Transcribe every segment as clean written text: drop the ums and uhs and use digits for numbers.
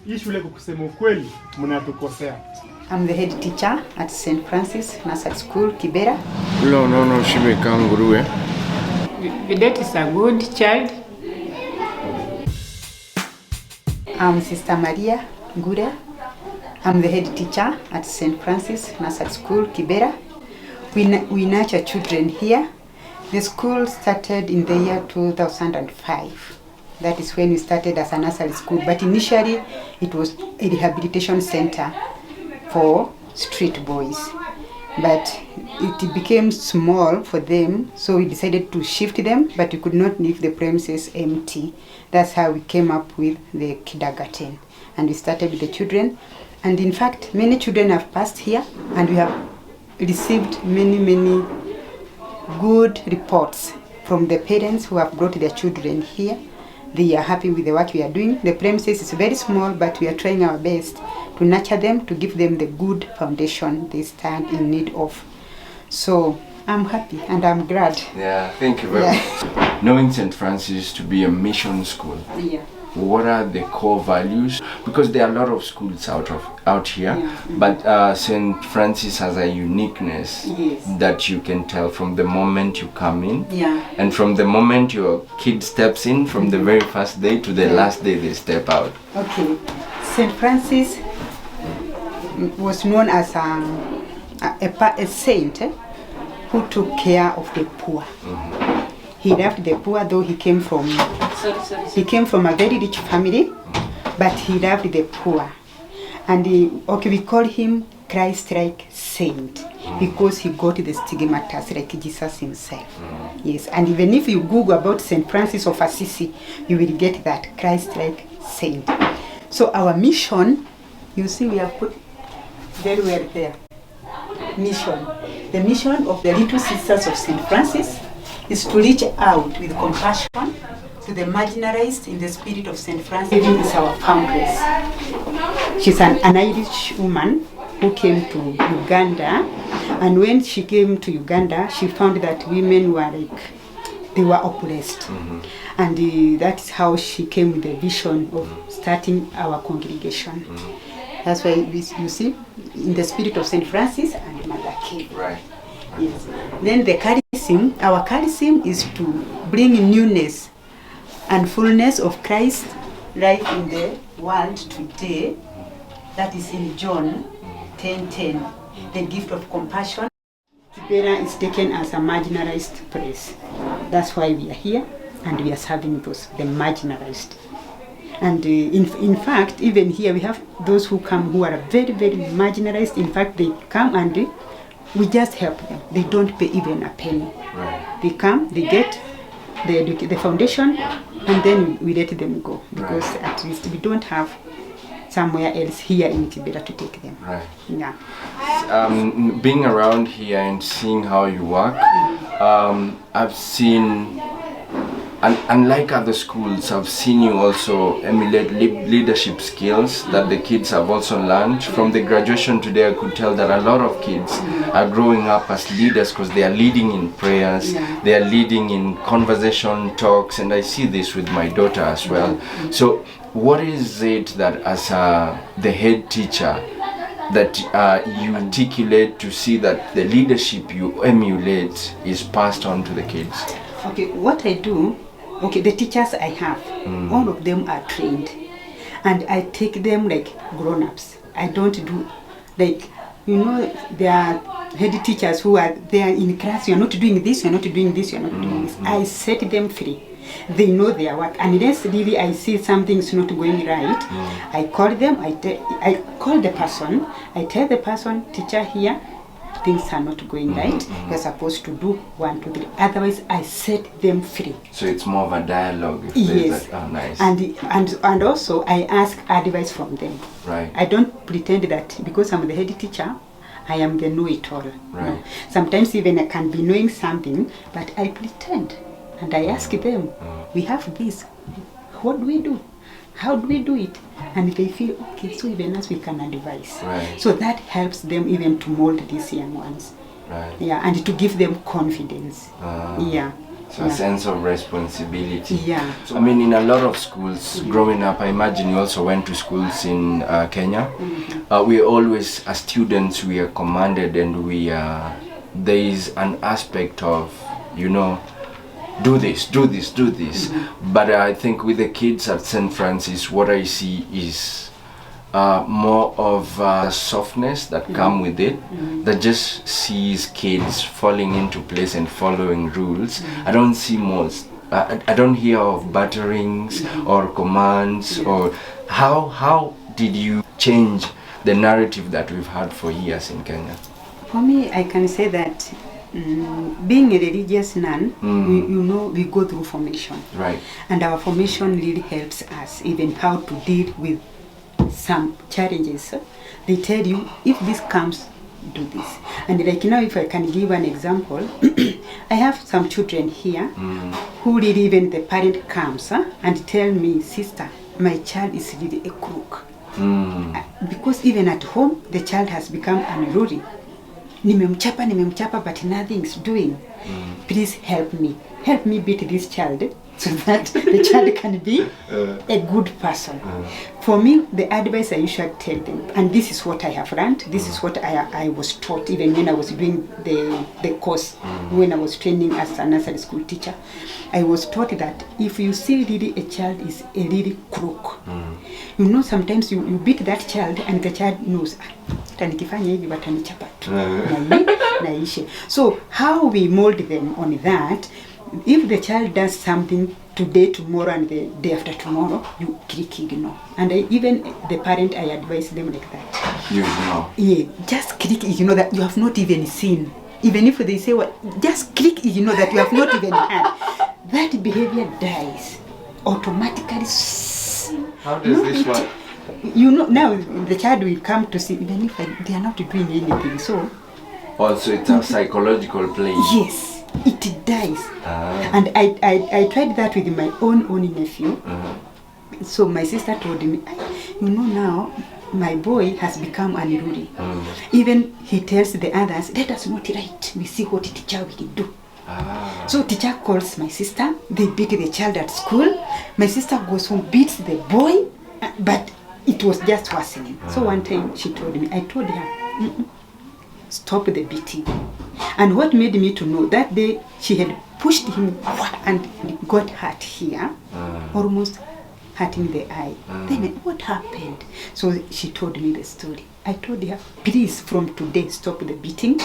hii shule kwa kusema ukweli mnatukosea. I'm the head teacher at St. Francis Nursery School, Kibera. No, Shimeka Nguruwe. Vidette is a good child. I'm Sister Maria Ngure. I'm the head teacher at St. Francis Nursery School, Kibera. We nurture children here. The school started in the year 2005. That is when we started as a nursery school. But initially, it was a rehabilitation center for street boys. But it became small for them, so we decided to shift them, but we could not leave the premises empty. That's how we came up with the kindergarten. And we started with the children. And in fact, many children have passed here, and we have received many good reports from the parents who have brought their children here. They are happy with the work we are doing. The premises is very small, but we are trying our best to nurture them, to give them the good foundation they stand in need of. So I'm happy and I'm glad. Yeah, thank you very much. Knowing St. Francis to be a mission school, what are the core values? Because there are a lot of schools out here, but St. Francis has a uniqueness that you can tell from the moment you come in, and from the moment your kid steps in, from the very first day to the last day they step out. Okay, St. Francis was known as a saint who took care of the poor. He loved the poor, though he came from a very rich family, but he loved the poor. And we call him Christ-like saint because he got the stigmatas like Jesus himself. Yes, and even if you Google about St. Francis of Assisi, you will get that Christ-like saint. So our mission, you see, we have put very well there. Mission. The mission of the Little Sisters of St. Francis is to reach out with compassion to the marginalized in the spirit of St. Francis. Even is our foundress. She's an Irish woman who came to Uganda, and when she came to Uganda, she found that women were they were oppressed. And that is how she came with the vision of starting our congregation. That's why you see, in the spirit of St. Francis and Mother King. Right. Yes. Then the charism, our charism is to bring newness and fullness of Christ life in the world today. That is in John 10:10. The gift of compassion. Kibera is taken as a marginalized place. That's why we are here, and we are serving the marginalized. And in fact, even here we have those who come who are very marginalized. In fact, they come and we just help them. They don't pay even a penny. Right. They come, they get the foundation, and then we let them go because at least we don't have somewhere else here in Kibera to take them. Right. Yeah. Being around here and seeing how you work, I've seen, and unlike other schools, I've seen you also emulate leadership skills that the kids have also learned. From the graduation today, I could tell that a lot of kids are growing up as leaders because they are leading in prayers, they are leading in conversation talks, and I see this with my daughter as well. So what is it that as the head teacher that you articulate to see that the leadership you emulate is passed on to the kids? Okay, what I do, the teachers I have, all of them are trained, and I take them like grown-ups. I don't do there are head teachers who are there in class. You are not doing this. You are not doing this. You are not doing this. I set them free. They know their work, unless really I see something's not going right. I call them. I call the person. I tell the person, teacher, here things are not going right. You're supposed to do 1, 2, 3. Otherwise, I set them free. So it's more of a dialogue. Yes. Oh, nice. And also I ask advice from them. Right. I don't pretend that because I'm the head teacher, I am the know-it-all. Right. No. Sometimes even I can be knowing something, but I pretend and I ask them, we have this. What do we do? How do we do it? And they feel, okay, so even us we can advise. Right. So that helps them even to mold these young ones. Right. Yeah, and to give them confidence. Yeah. So a sense of responsibility. Yeah. I mean, in a lot of schools, growing up, I imagine you also went to schools in Kenya. We always, as students, we are commanded, and there is an aspect of, do this, do this, do this. But I think with the kids at St. Francis, what I see is more of softness that come with it, that just sees kids falling into place and following rules. I don't see most. I don't hear of batterings or commands. Or how did you change the narrative that we've had for years in Kenya? For me, I can say that being a religious nun, we go through formation. Right. And our formation really helps us even how to deal with some challenges. They tell you, if this comes, do this. And like now, if I can give an example, I have some children here who really, even the parent comes and tell me, sister, my child is really a crook. Because even at home, the child has become unruly. Nimemchapa, but nothing's doing. Please help me beat this child so that the child can be a good person. For me, the advice I usually tell them, and this is what I have learned, this is what I was taught even when I was doing the course, when I was training as a nursery school teacher. I was taught that if you see really a child is a really crook, sometimes you beat that child and the child knows, so how we mold them on that, if the child does something today, tomorrow, and the day after tomorrow, you click ignore. And even the parent, I advise them like that. You ignore? Yeah, just click ignore that you have not even seen. Even if they say what, just click ignore that you have not even had. That behavior dies automatically. How does this work? Now the child will come to see, even if they are not doing anything. So also it's a psychological play. Yes, it dies. And I tried that with my own nephew. So my sister told me, now my boy has become unruly. Even he tells the others, let us not write, we see what teacher will do. So teacher calls my sister, they beat the child at school. My sister goes home, beats the boy, but it was just worsening. So one time she told me, I told her, stop the beating. And what made me to know, that day she had pushed him and got hurt here, almost hurting the eye. Then what happened? So she told me the story. I told her, please from today stop the beating,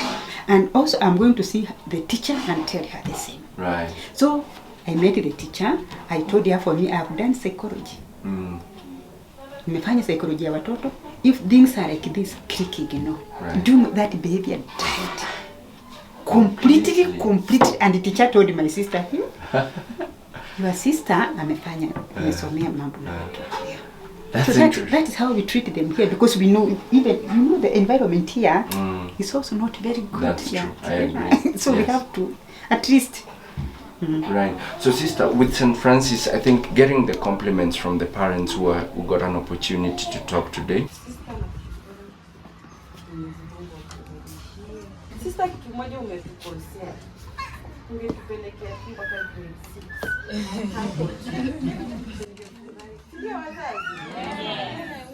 and also I'm going to see the teacher and tell her the same. Right. So I met the teacher. I told her, for me, I have done psychology. Nimefanya psychology ya watoto. If things are like this, click ignore. Right. Do that behavior died. Completely. And the teacher told my sister, your sister amefanya amesomea mambo na watoto. So that is how we treat them here, because we know even the environment here is also not very good. That's true. I agree. So we have to at least. Right. So sister, with St. Francis, I think getting the compliments from the parents who got an opportunity to talk today. Sister, kitu moja umetukosea. Ungetupelekea tu mpaka grade 6. Ndio wazazi.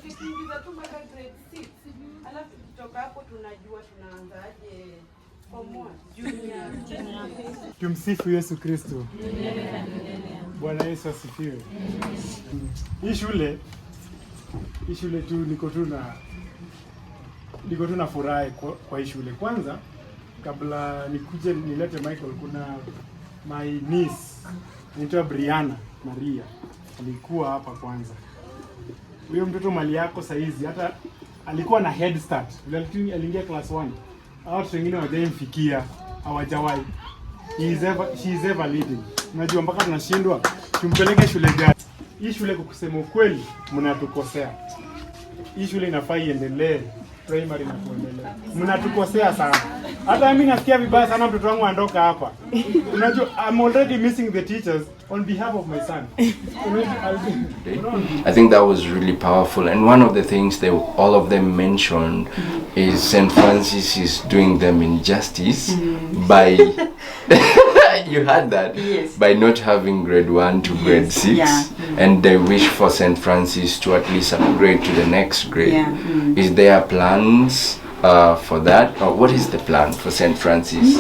Ungetuingiza tu mpaka grade 6. Alafu kutoka hapo tunajua tunaanzaje form 1 junior. Tumsifu Yesu Kristo. Bwana Yesu asifiwe. Hii shule tu niko tu na furaha kwa hii shule. Kwanza kabla nikuje nilete Michael, kuna my niece inaitwa Brianna Maria alikuwa hapa kwanza. Huyo mtoto mali yako saizi hata alikuwa na head start. Aliingia class 1. Watu wengine hawajamfikia, hawajawahi. She is ever leading. Unajua mpaka tunashindwa tumpeleke shule gani. Hii shule kwa kusema ukweli mnatukosea. Hii shule inafaa iendelee primary na kuendelea. Mnatukosea sana. Hata mimi nasikia vibaya sana mtoto wangu andoka hapa. Unajua I'm already missing the teachers on behalf of my son. I think that was really powerful, and one of the things all of them mentioned is St. Francis is doing them injustice by You had that Yes. by not having grade 1 to grade 6, Yeah. and they wish for St. Francis to at least upgrade to the next grade. Yeah. Is there plans for that, or what is the plan for St. Francis?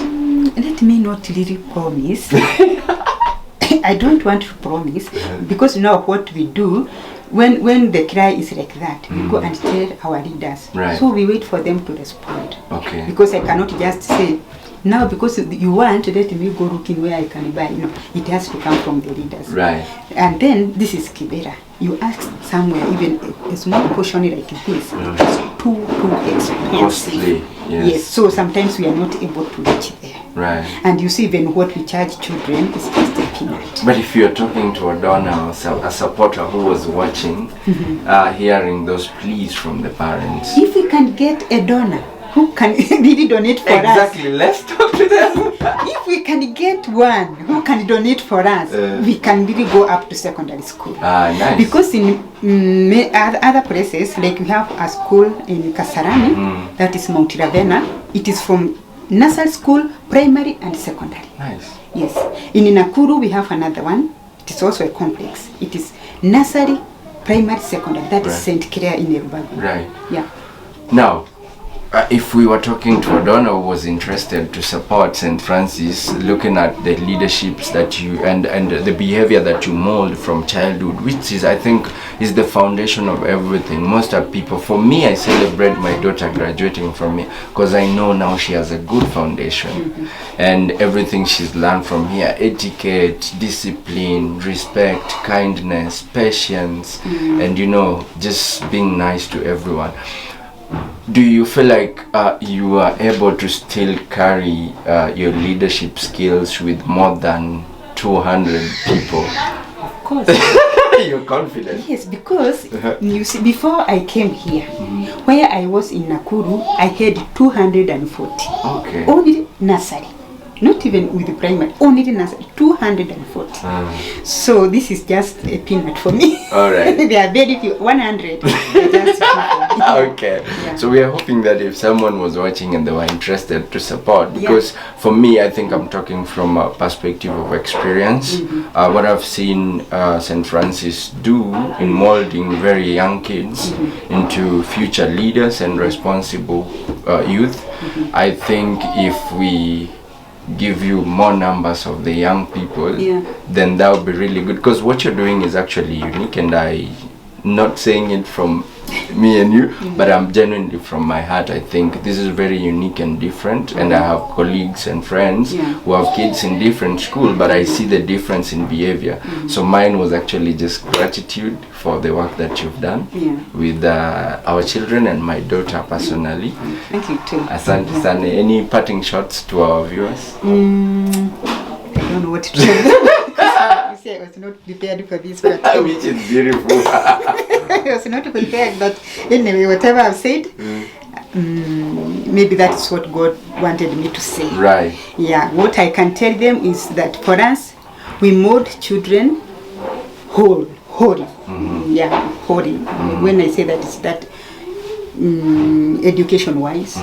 Let me not really promise. I don't want to promise because you know what we do when the cry is like that, we go and tell our leaders. Right. So we wait for them to respond. Okay. Because I cannot just say now because you want to let me go looking where I can buy. You know, it has to come from the leaders. Right. And then this is Kibera. You ask somewhere, even a small portion like this, it's too expensive. Costly, yes. So sometimes we are not able to reach there. Right. And you see, even what we charge children is just a peanut. But if you're talking to a donor or a supporter who was watching, hearing those pleas from the parents. If we can get a donor who can really donate for us. Exactly, let's talk to them. If we can get one who can donate for us, we can really go up to secondary school. Nice. Because in other places, like we have a school in Kasarani, that is Mount Ravenna, it is from nursery school, primary and secondary. Nice. Yes. In Nakuru, we have another one. It is also a complex. It is nursery, primary, secondary. That is St. Clair in Erubago. Right. Yeah. Now, if we were talking to a donor who was interested to support St. Francis, looking at the leaderships that you and the behavior that you mold from childhood, which is, I think, is the foundation of everything. Most of people, for me, I celebrate my daughter graduating from me because I know now she has a good foundation, and everything she's learned from here: etiquette, discipline, respect, kindness, patience, and just being nice to everyone. Do you feel like you are able to still carry your leadership skills with more than 200 people? Of course. You're confident? Yes, because you see, before I came here, where I was in Nakuru, I had 240. Okay. Only nursery. Not even with the primary, only the nursery, 240. So this is just a peanut for me. All right. There are very few, 100. Just Okay. Yeah. So we are hoping that if someone was watching and they were interested to support, because for me, I think I'm talking from a perspective of experience. What I've seen St. Francis do in molding very young kids into future leaders and responsible youth. I think if we give you more numbers of the young people, then that would be really good, because what you're doing is actually unique, and I not saying it from me and you, but I'm genuinely from my heart. I think this is very unique and different, and I have colleagues and friends who have kids in different schools, but I see the difference in behavior. So mine was actually just gratitude for the work that you've done with our children and my daughter personally. Thank you too. Asante sana. Any parting shots to our viewers? I don't know what to tell them. You see, I was not prepared for this, but Which is beautiful. I was not prepared, but anyway, whatever I've said, maybe that's what God wanted me to say. Right. Yeah, what I can tell them is that for us, we mold children whole. Yeah, wholly. When I say that, it's that education-wise,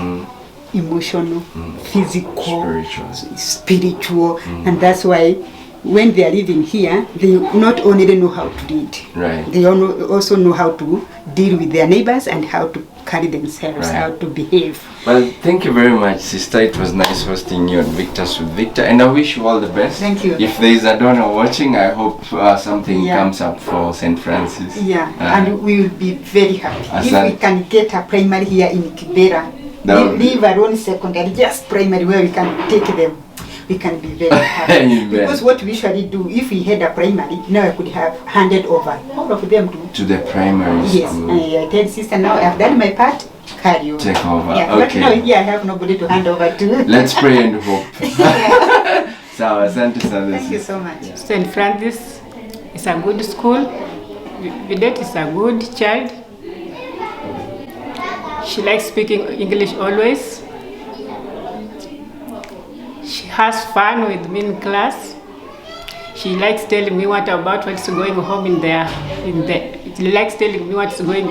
emotional, physical, spiritual, and that's why when they are living here, they not only know how to read, they also know how to deal with their neighbors and how to carry themselves, how to behave. Well, thank you very much, sister. It was nice hosting you on Victors with Victor, and I wish you all the best. Thank you. If there is a donor watching, I hope something comes up for St. Francis. Yeah, and we will be very happy Asante. if we can get a primary here in Kibera. Leave our own secondary, just primary where we can take them. We can be very happy. Because what we usually do, if we had a primary, now I could have handed over all of them to the primary yes. school. I tell sister, now I've done my part, carry on. Take over. Yeah, Okay. but now here I have nobody to hand over to. Let's pray and hope. Sawa, asante sana. Thank you so much. St. Francis is a good school. Vidette is a good child. She likes speaking English always. She has fun with me in class. She likes telling me what's going home she likes telling me what's going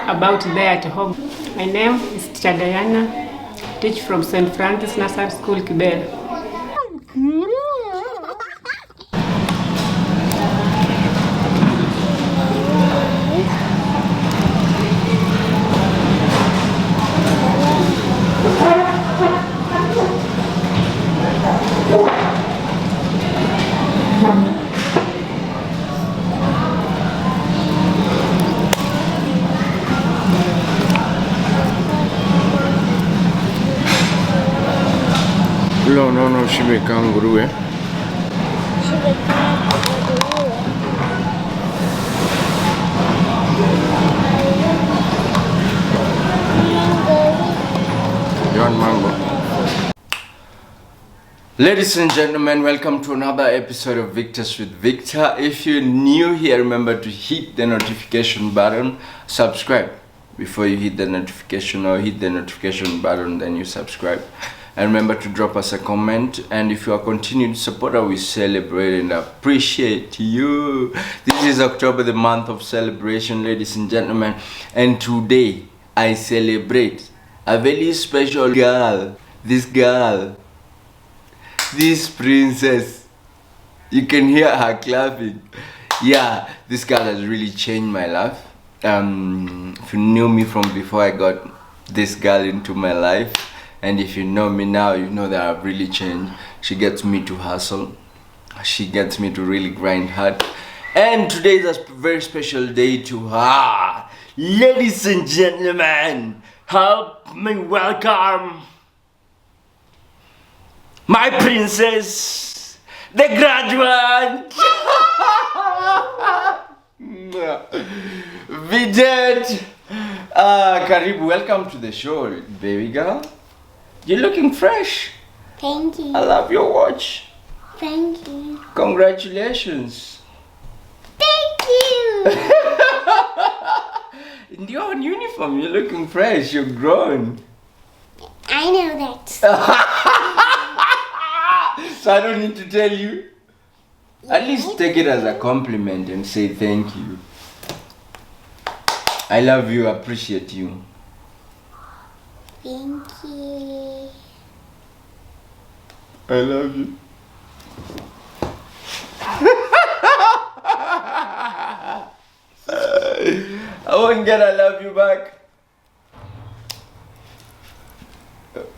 about there at home. My name is Teacher Diana. Teach from St. Francis Nursery School, Kibera. No, shimekaa nguruwe. You want mango? Ladies and gentlemen, welcome to another episode of Victors with Victor. If you're new here, remember to hit the notification button, subscribe before you hit the notification, or hit the notification button then you subscribe. And remember to drop us a comment. And if you are continued supporter, we celebrate and appreciate you. This is October, the month of celebration, ladies and gentlemen. And today I celebrate a very special girl. This princess. You can hear her clapping. Yeah, this girl has really changed my life. If you knew me from before I got this girl into my life, and if you know me now, you know that I've really changed. She gets me to hustle. She gets me to really grind hard. And today is a very special day to her. Ladies and gentlemen, help me welcome my princess, the graduate, Vidette. Karibu, welcome to the show, baby girl. You're looking fresh. Thank you. I love your watch. Thank you. Congratulations. Thank you. And you're in uniform. You're looking fresh. You're grown. I know that. So I don't need to tell you. At least take it as a compliment and say thank you. I love you. Appreciate you. Thank you. I love you. I won't get I love you back.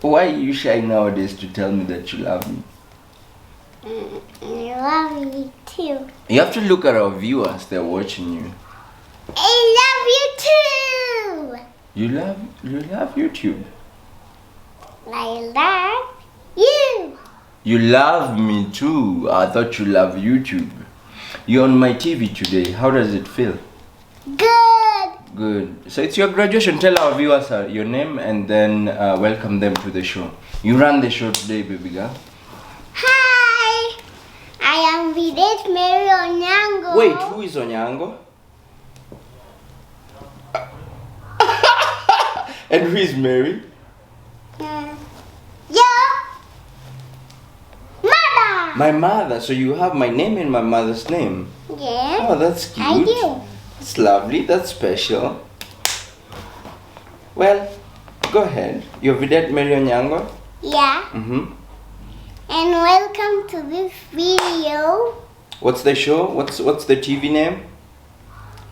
Why are you shy nowadays to tell me that you love me? I love you too. You have to look at our viewers, they're watching you. I love you too. You love YouTube. I love you. You love me too. I thought you love YouTube. You're on my TV today. How does it feel? Good. Good. So it's your graduation. Tell our viewers your name and then welcome them to the show. You run the show today, baby girl. Hi. I am Vidette Mary Onyango. Wait, who is Onyango? And who is Mary? Mother. My mother. So you have my name and my mother's name. Yeah. Oh, that's cute. I do. That's lovely. That's special. Well, go ahead. You're Vidette Mary Onyango? Yeah. Mm-hmm. And welcome to this video. What's the show? What's the TV name?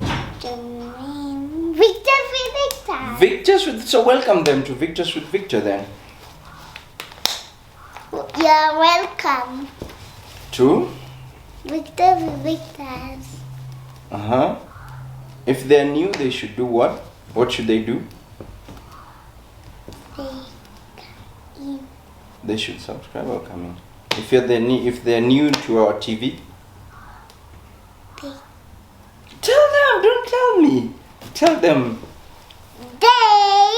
The name Victors with Victor. Victors with. So welcome them to Victors with Victor then. You're welcome. To? Victors with Victors. Uh-huh. If they're new, they should do what? What should they do? They should subscribe or come in. If they're new to our TV, tell them. Don't tell me. Tell them. They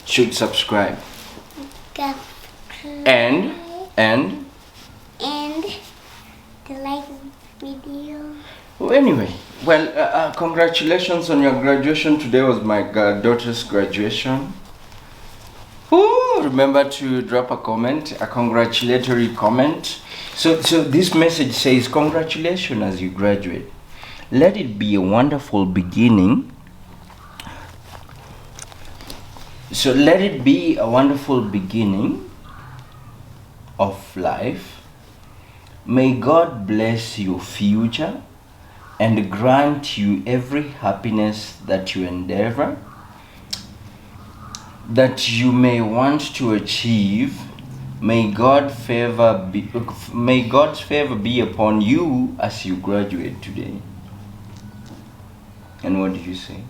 Should subscribe. and And the like video. well, anyway, congratulations on your graduation. Today was my daughter's graduation. Ooh, remember to drop a comment, a congratulatory comment. So this message says, congratulations as you graduate. Let it be a wonderful beginning. So let it be a wonderful beginning of life. May God bless your future and grant you every happiness that you endeavor, that you may want to achieve. May God's favor be upon you as you graduate today. And what do you say?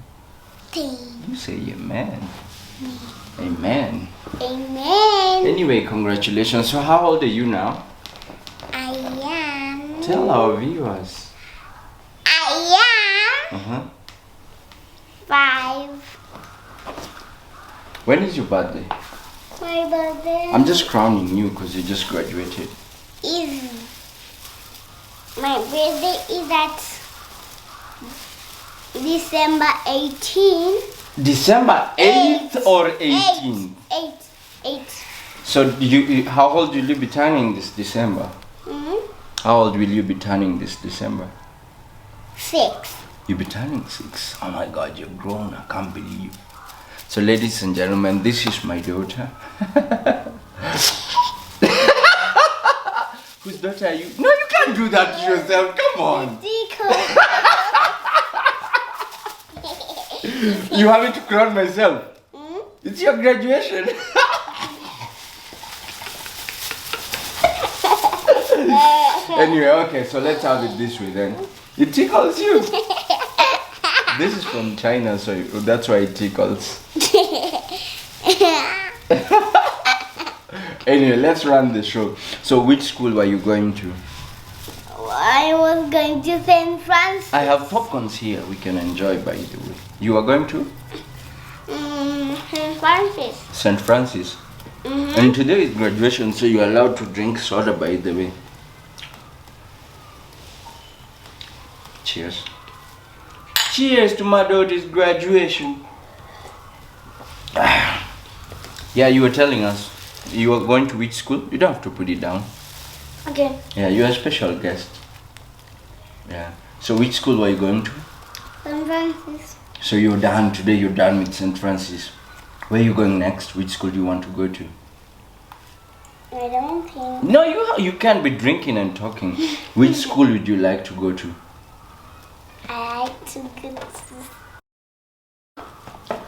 You say amen. Amen. Amen. Anyway, congratulations. So how old are you now? I am. Tell our viewers. I am Uh-huh. 5. When is your birthday? My birthday I'm just crowning you because you just graduated. my birthday is at December 18. December 8th or 18th? 8. So how old will you be turning this December? How old will you be turning this December? 6. You'll be turning 6. Oh my God, you're grown. I can't believe. So ladies and gentlemen, this is my daughter. Whose daughter are you? No, you can't do that to yourself. Come on. You want me to crown myself? It's your graduation. Anyway, okay, so let's have it this way then. It tickles you. This is from China, so that's why it tickles. Anyway, let's run the show. So which school were you going to? I was going to St. Francis. I have popcorns here we can enjoy, by the way. You are going to? St. Francis. St. Francis. And today is graduation, so you're allowed to drink soda, by the way. Cheers. Cheers to my daughter's graduation. Yeah, you were telling us you are going to which school? You don't have to put it down. Okay. Yeah, you're a special guest. Yeah. So which school were you going to? St. Francis. So you're done today, you're done with St. Francis. Where are you going next? Which school do you want to go to? I don't think. No, you can't be drinking and talking. Which school would you like to go to? I like to go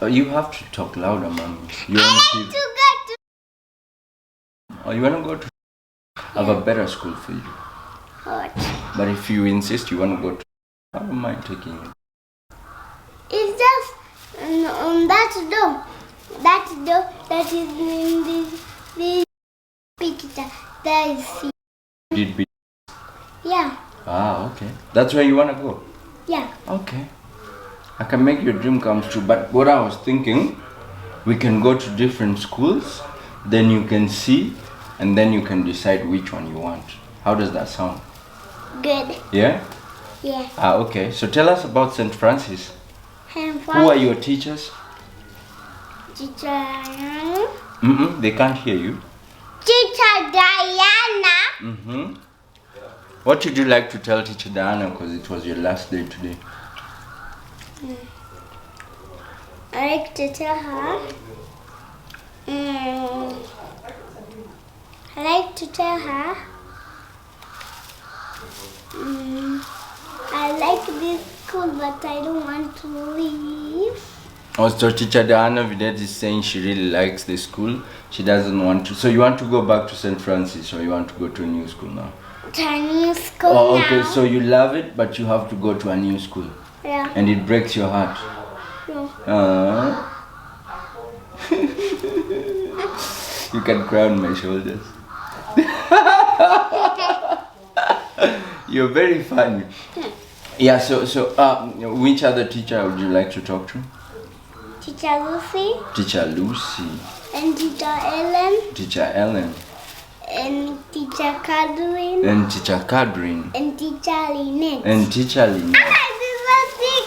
to. You have to talk louder, mommy. You I want like to go to. or you want to go to I have a better school for you. What? But if you insist you want to go to, I don't mind taking you. It's just that door. That door that is in this picture. There is. Did be Yeah. okay. That's where you want to go. Yeah. Okay. I can make your dream come true. But what I was thinking, we can go to different schools, then you can see, and then you can decide which one you want. How does that sound? Good. Yeah? Yeah. Okay. So tell us about St. Francis. And Who are your teachers? Teacher. They can't hear you. Teacher Diana. What would you like to tell Teacher Diana, because it was your last day today? I like to tell her. I like to tell her. I like this school, but I don't want to leave. Also, Teacher Diana Videt is saying she really likes the school. She doesn't want to. So you want to go back to St. Francis, or you want to go to a new school now? To a new school Oh, okay. now. So you love it, but you have to go to a new school. Yeah. And it breaks your heart. Yeah. You can cry on my shoulders. You're very funny. Yeah, so which other teacher would you like to talk to? Teacher Lucy Teacher Lucy, and Teacher Ellen Teacher Ellen, and Teacher Kathleen and Teacher Kadrin, and Teacher Lynette. and Teacher Lynette.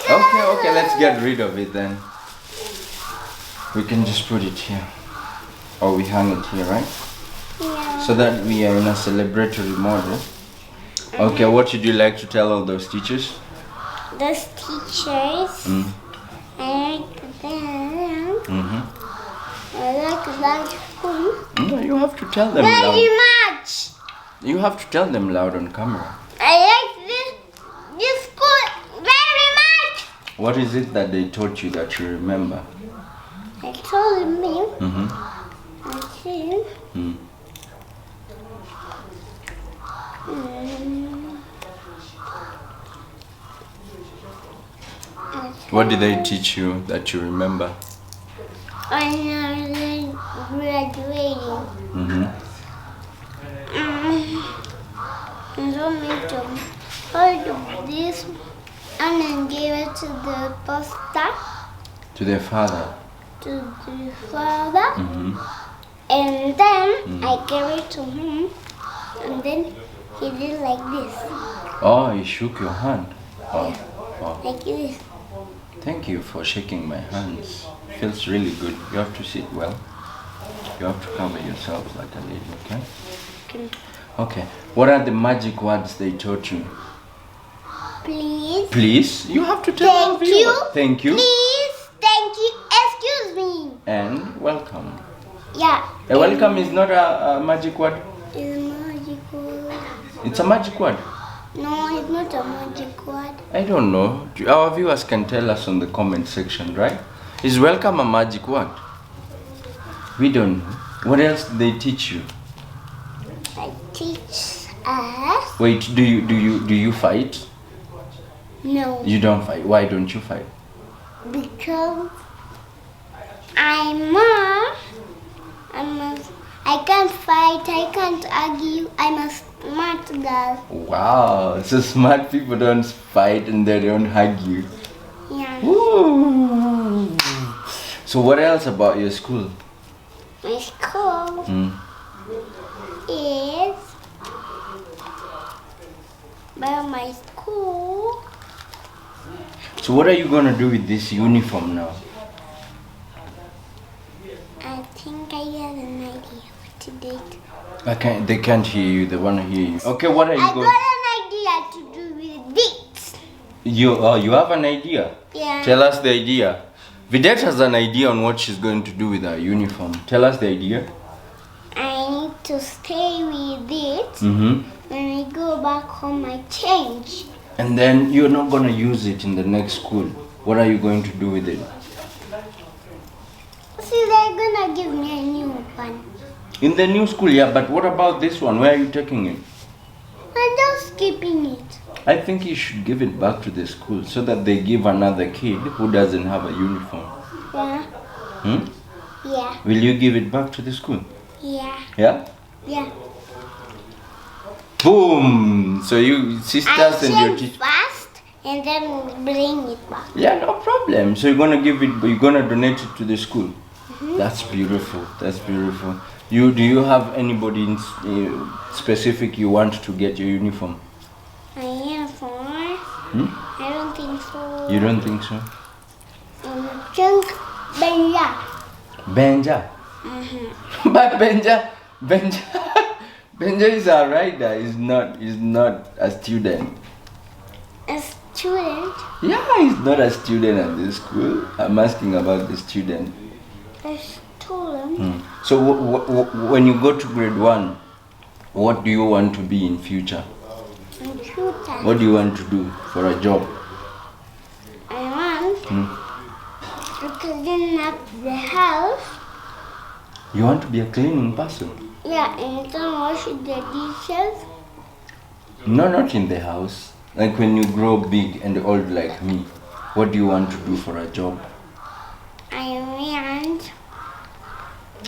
Okay, let's get rid of it then. We can just put it here. Or we hang it here, right? Yeah. So that we are in a celebratory mode. Okay, what would you like to tell all those teachers? Those teachers. I like them. I like that school No, you have to tell them. very much. You have to tell them loud on camera. I like this school very much. What is it that they taught you that you remember? I told me. Mm-hmm. I said. Mm. What did they teach you that you remember? I'm graduating. Mm-hmm. And so made to hold this and then gave it to the pastor, To their father. to the father, Mm-hmm. and then I gave it to him, and then he did like this, Oh, he shook your hand. Oh, oh. like this. Thank you for shaking my hands. Feels really good. You have to sit well. You have to cover yourself like a lady, okay? Okay. Okay. What are the magic words they taught you? Please. Please, you have to tell our Thank you. viewer. Thank you. Please. Thank you. Excuse me. And welcome. Yeah. A welcome is not a magic word. It's magical. It's a magic word. No, it's not a magic word. I don't know. Our viewers can tell us on the comment section, right? Is welcome a magic word? We don't know. What else did they teach you? I teach us. Wait, do you fight? No, You don't fight. Why don't you fight? because I can't fight. I can't argue. I'm a smart girl. Wow, so smart people don't fight and they don't hug you. Yeah. Ooh. So what else about your school? My school is. Well, my school. So what are you gonna do with this uniform now? I think I have an idea what to do. They can't hear you. They wanna hear you. Okay, what are you I going? got an idea to do with this. You have an idea? Yeah. Tell us the idea. Vidette has an idea on what she's going to do with her uniform. Tell us the idea. I need to stay with it. Mm-hmm. When I go back home, I change. And then you're not gonna use it in the next school. What are you going to do with it? See, they're gonna give me a new one. In the new school, yeah, but what about this one? Where are you taking it? I'm just keeping it. I think you should give it back to the school so that they give another kid who doesn't have a uniform. Yeah. Hmm? Yeah. Will you give it back to the school? Yeah. Yeah? Yeah. Boom! So you sisters I and your change teacher. fast and then bring it back. Yeah, no problem. So you're gonna give it, you're gonna donate it to the school. That's beautiful. That's beautiful. Do you have anybody in specific you want to get your uniform? My uniform? I don't think so. You don't think so? Just Benja. Benja. But Benja is a rider. He's not a student. A student? Yeah, he's not a student at this school. I'm asking about the student. A student? So when you go to grade 1, what do you want to be in future? Computer. What do you want to do for a job? I want to clean up the house. You want to be a cleaning person? Yeah, and then wash the dishes. No, not in the house. Like when you grow big and old like me, what do you want to do for a job? I want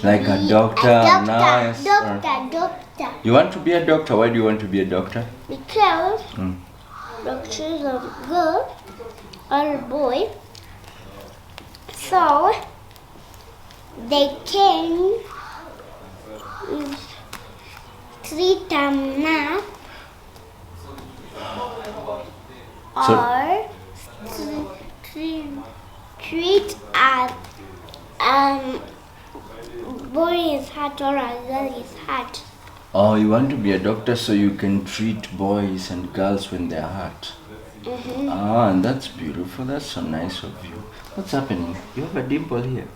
Like a doctor, a nurse? or- doctor. You want to be a doctor? Why do you want to be a doctor? Because doctors are good or boy, so they can treat a nap or treat a boy is hurt or a girl is hurt. Oh, you want to be a doctor so you can treat boys and girls when they're hurt. Ah, and that's beautiful. That's so nice of you. What's happening? You have a dimple here.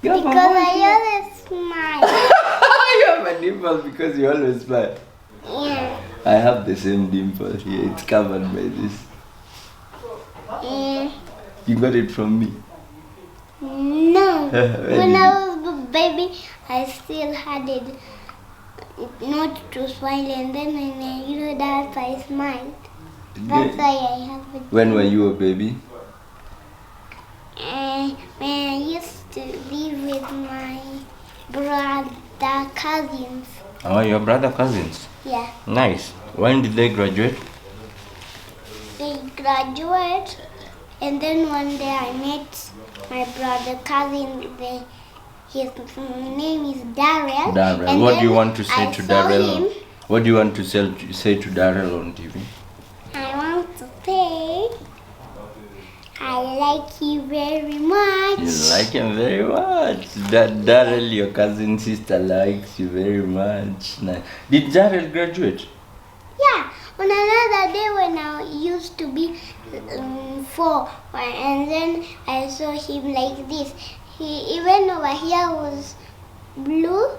You have a Because mole I here. always smile. You have a dimple because you always smile. Yeah. I have the same dimple here. It's covered by this. You got it from me. No. Where When did I was a baby, I still had it not to smile, and then when I grew up, I smiled. That's why I have it. When were you a baby? When I used to live with my brother cousins. Oh, your brother cousins. Yeah. Nice. When did they graduate? They graduate, and then one day I met my brother cousin. His name is Darrell. Darrell. And What do you then want to say I to saw Darrell? him. What do you want to say to Darrell on TV? I want to say I like you very much. You like him very much. Darrell, your cousin sister, likes you very much. Nice. Did Darrell graduate? Yeah. On another day when I used to be 4, and then I saw him like this. He even over here was blue,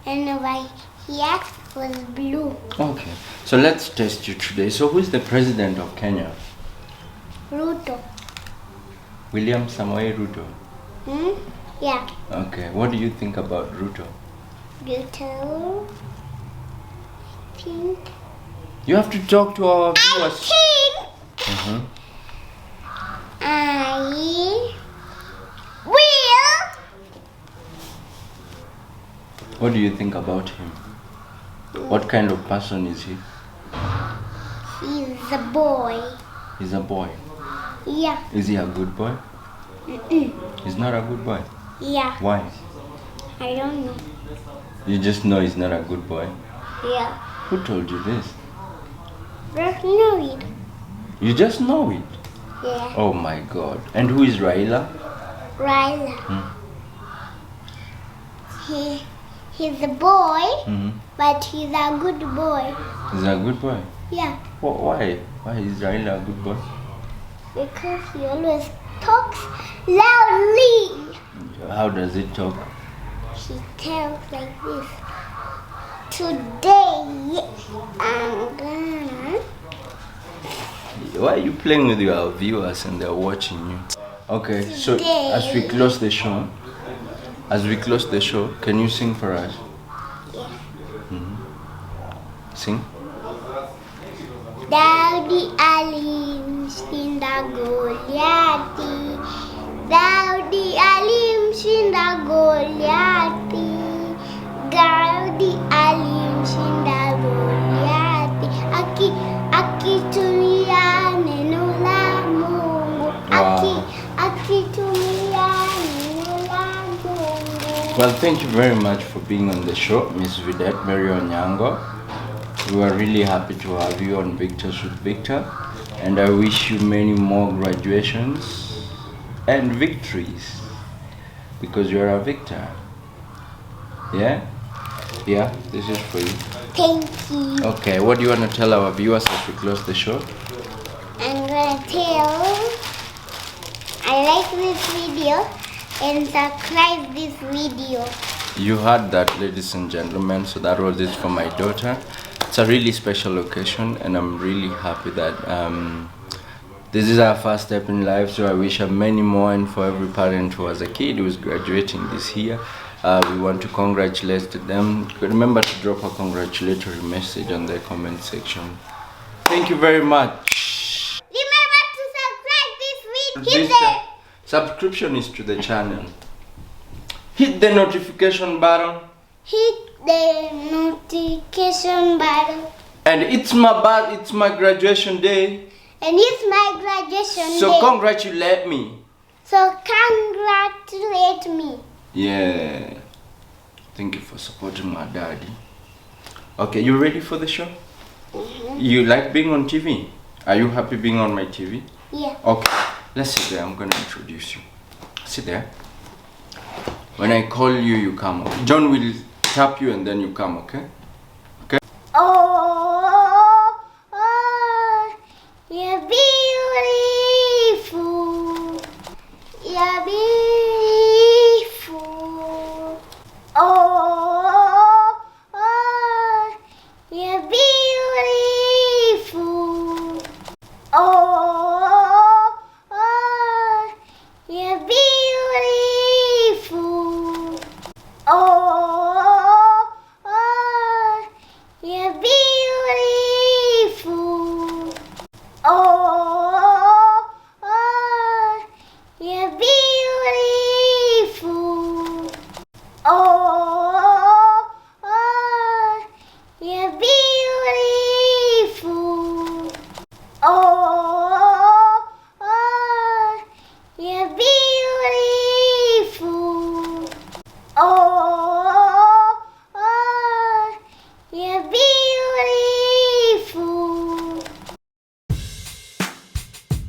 and over here was blue. Okay. So let's test you today. So who is the president of Kenya? Ruto. William Samoei Ruto. Yeah. Okay. What do you think about Ruto? Ruto. I think. You have to talk to our viewers. I will. What do you think about him? What kind of person is he? He's a boy. He's a boy. Yeah. Is he a good boy? He's not a good boy. Yeah. Why? I don't know. You just know he's not a good boy. Yeah. Who told you this? Just know it. You just know it. Yeah. Oh my God. And who is Raila? Ryla. He's a boy, but he's a good boy. He's a good boy. Yeah. Why? Why is Raila a good boy? Because he always talks loudly. How does he talk? He tells like this. Today I'm gonna. Why are you playing with your viewers and they're watching you? Okay, so Today. as we close the show, can you sing for us? Yeah. Sing. Daudi alimshinda Goliati. Daudi alimshinda Goliati. Daudi alimshinda Goliati. Akitumia neno la Mungu. Akitumia neno la Mungu. Well, thank you very much for being on the show, Miss Vidette Mary Onyango. We are really happy to have you on Victors with Victor, and I wish you many more graduations and victories because you are a victor. Yeah? Yeah, this is for you. Thank you. Okay, what do you want to tell our viewers as we close the show? I'm gonna tell I like this video and subscribe this video. You heard that, ladies and gentlemen, so that was it for my daughter. It's a really special occasion and I'm really happy that this is our first step in life, so I wish her many more, and for every parent who has a kid who is graduating this year, we want to congratulate them. Remember to drop a congratulatory message on the comment section. Thank you very much. Remember to subscribe this video. Hit the Subscription is to the channel. Hit the notification button. And it's my graduation day. And it's my graduation So day. congratulate me. So congratulate me. Yeah. Thank you for supporting my daddy. Okay, you ready for the show? You like being on TV? Are you happy being on my TV? Yeah. Okay, let's sit there. I'm gonna introduce you. Sit there. When I call you, you come. Okay? John will tap you and then you come, okay?